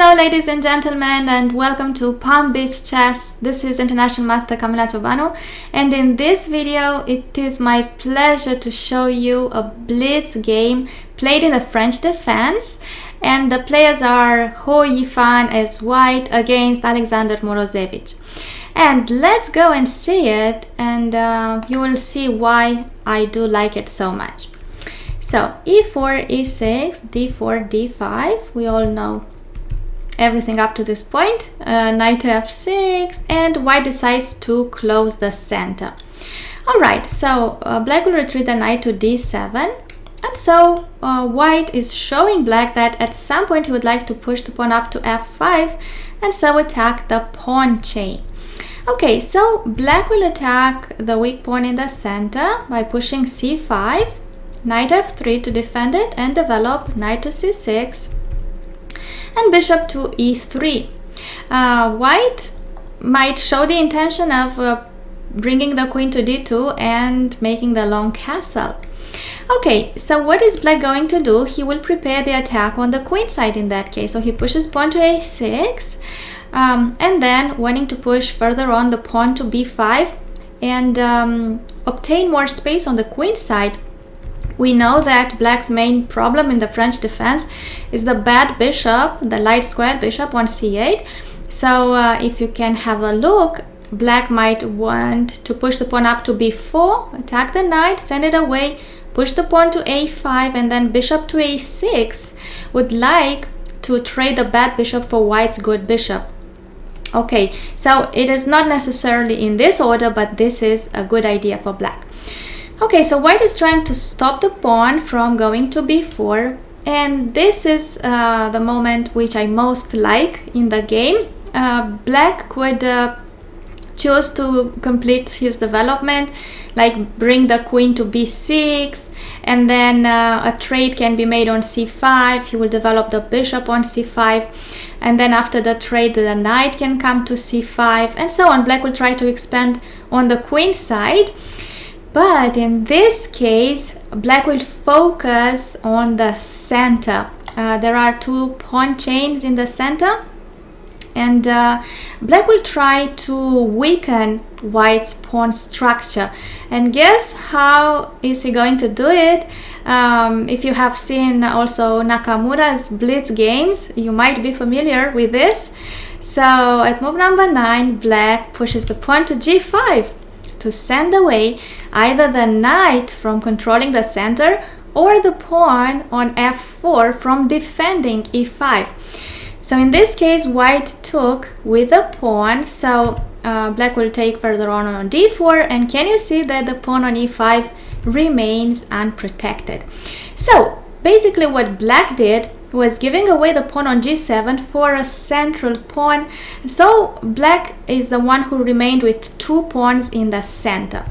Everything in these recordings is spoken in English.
Hello ladies and gentlemen, and welcome to Palm Beach Chess. This is International Master Camelia Ciobanu, and in this video it is my pleasure to show you a blitz game played in the French defense, and the players are Ho Yifan as white against Alexander Morozevich. And let's go and see it, and you will see why I do like it so much. So e4, e6, d4, d5, we all know everything up to this point. Knight to f6, and white decides to close the center. Alright, so black will retreat the knight to d7, and so white is showing black that at some point he would like to push the pawn up to f5 and so attack the pawn chain. Okay, so black will attack the weak pawn in the center by pushing c5, knight f3 to defend it and develop knight to c6, and bishop to e3. White might show the intention of bringing the queen to d2 and making the long castle. Okay, so what is black going to do? He will prepare the attack on the queen side in that case. So he pushes pawn to a6, and then wanting to push further on the pawn to b5 and obtain more space on the queen side. We know that black's main problem in the French defense is the bad bishop, the light squared bishop on c8. So if you can have a look, black might want to push the pawn up to b4, attack the knight, send it away, push the pawn to a5, and then bishop to a6 would like to trade the bad bishop for white's good bishop. Okay, so it is not necessarily in this order, but this is a good idea for black. Okay, so white is trying to stop the pawn from going to b4, and this is the moment which I most like in the game. Black could choose to complete his development, like bring the queen to b6, and then a trade can be made on c5. He will develop the bishop on c5, and then after the trade the knight can come to c5, and so on. Black will try to expand on the queen side. But in this case, black will focus on the center. There are two pawn chains in the center, and black will try to weaken white's pawn structure. And guess how is he going to do it? If you have seen also Nakamura's blitz games, you might be familiar with this. So at move number 9, black pushes the pawn to g5 to send away either the knight from controlling the center or the pawn on f4 from defending e5. So in this case, white took with the pawn, so black will take further on d4, and can you see that the pawn on e5 remains unprotected? So basically what black did was giving away the pawn on g7 for a central pawn. So black is the one who remained with two pawns in the center.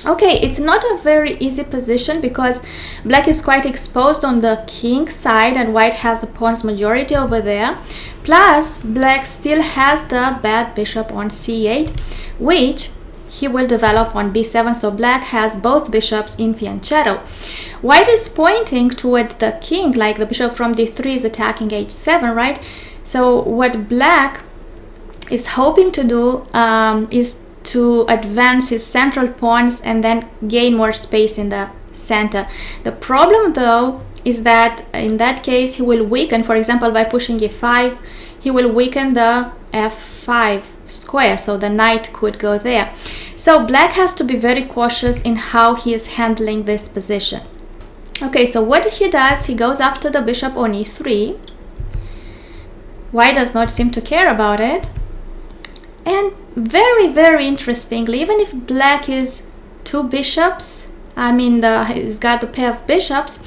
Okay, it's not a very easy position because black is quite exposed on the king side and white has the pawn's majority over there. Plus, black still has the bad bishop on c8, which he will develop on b7, so black has both bishops in fianchetto. White is pointing toward the king, like the bishop from d3 is attacking h7, right? So what black is hoping to do is to advance his central pawns and then gain more space in the center. The problem though is that in that case he will weaken, for example by pushing e5, he will weaken the f5 square, so the knight could go there. So black has to be very cautious in how he is handling this position. Okay, so what he does, he goes after the bishop on e3. White does not seem to care about it. And very interestingly, even if black is two bishops, he's got a pair of bishops,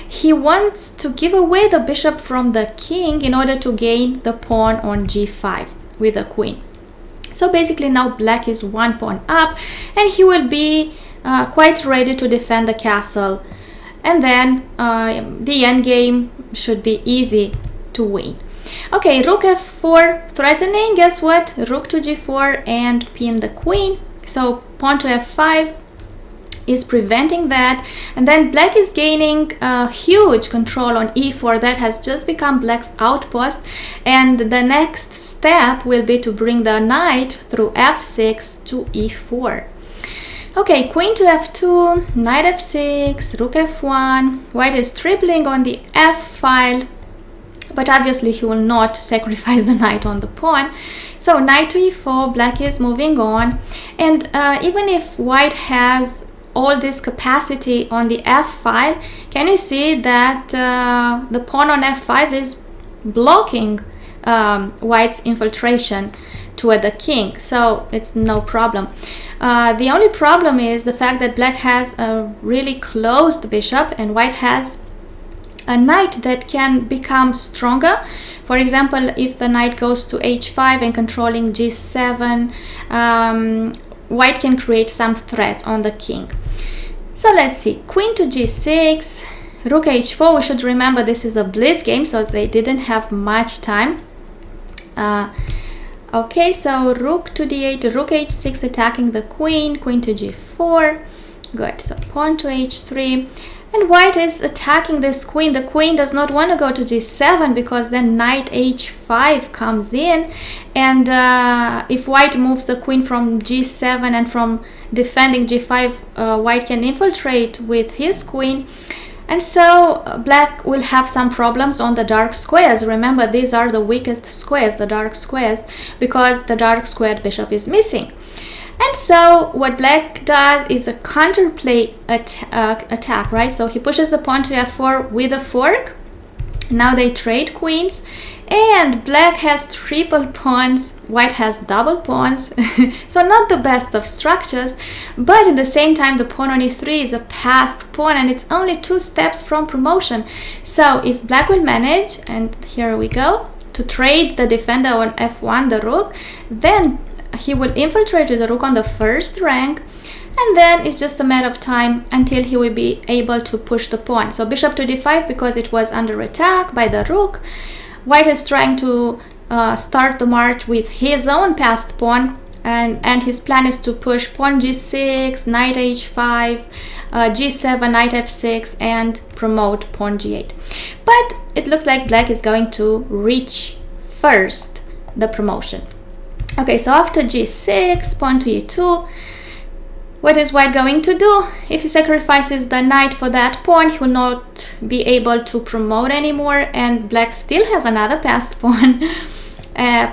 he wants to give away the bishop from the king in order to gain the pawn on g5 with the queen. So basically now black is one pawn up, and he will be quite ready to defend the castle, and then the endgame should be easy to win. Okay, rook f4 threatening. Guess what? Rook to g4 and pin the queen. So pawn to f5, is preventing that. And then black is gaining huge control on e4. That has just become black's outpost, and the next step will be to bring the knight through f6 to e4. Okay, queen to f2, knight f6, rook f1. White is tripling on the f file, but obviously he will not sacrifice the knight on the pawn. So knight to e4, black is moving on. And even if white has all this capacity on the f file, can you see that the pawn on f5 is blocking white's infiltration toward the king? So it's no problem. The only problem is the fact that black has a really closed bishop and white has a knight that can become stronger. For example, if the knight goes to h5 and controlling g7, white can create some threat on the king. So let's see, queen to g6, rook h4. We should remember this is a blitz game, so they didn't have much time. Okay, so rook to d8, rook h6 attacking the queen, queen to g4. Good, so pawn to h3. And white is attacking this queen. The queen does not want to go to g7 because then knight h5 comes in. And if white moves the queen from g7 and from defending g5, white can infiltrate with his queen. And so black will have some problems on the dark squares. Remember, these are the weakest squares, the dark squares, because the dark squared bishop is missing. And so what black does is a counterplay attack, right? So he pushes the pawn to f4 with a fork. Now they trade queens, and black has triple pawns, white has double pawns. So not the best of structures, but at the same time the pawn on e3 is a passed pawn and it's only 2 steps from promotion. So if black will manage, and here we go, to trade the defender on f1, the rook, then he will infiltrate with the rook on the first rank, and then it's just a matter of time until he will be able to push the pawn. So bishop to d5 because it was under attack by the rook. White is trying to start the march with his own passed pawn, and his plan is to push pawn g6, knight h5, g7, knight f6, and promote pawn g8. But it looks like black is going to reach first the promotion. Okay, so after g6, pawn to e2, what is white going to do? If he sacrifices the knight for that pawn, he will not be able to promote anymore, and black still has another passed pawn.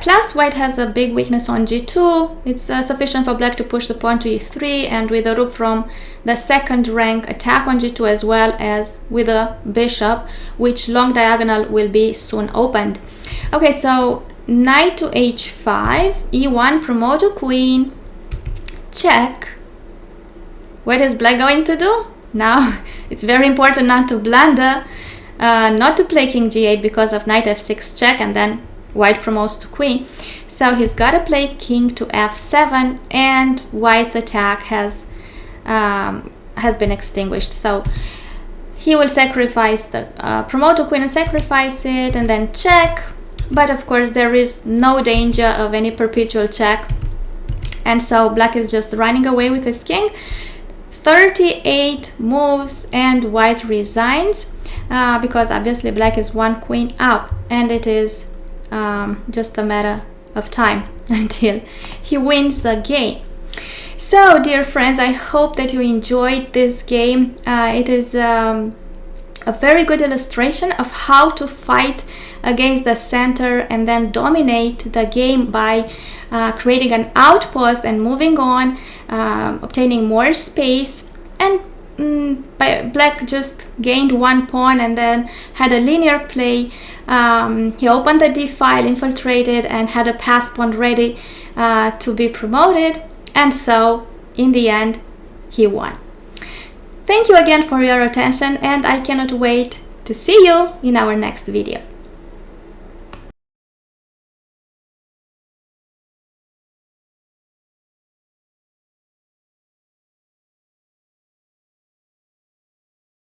Plus, white has a big weakness on g2. It's sufficient for black to push the pawn to e3, and with the rook from the second rank, attack on g2 as well as with a bishop, which long diagonal will be soon opened. Okay, so knight to h5, e1, promote a queen, check. What is black going to do? Now, it's very important not to blunder, not to play king g8 because of knight f6 check, and then white promotes to queen. So he's got to play king to f7, and white's attack has been extinguished. So he will sacrifice the promote to queen and sacrifice it, and then check. But of course there is no danger of any perpetual check, and so black is just running away with his king. 38 moves and white resigns because obviously black is one queen up, and it is just a matter of time until he wins the game. So dear friends, I hope that you enjoyed this game. It is a very good illustration of how to fight against the center and then dominate the game by creating an outpost and moving on, obtaining more space. And black just gained one pawn and then had a linear play. He opened the d file, infiltrated, and had a passed pawn ready to be promoted, and so in the end he won. Thank you again for your attention, and I cannot wait to see you in our next video.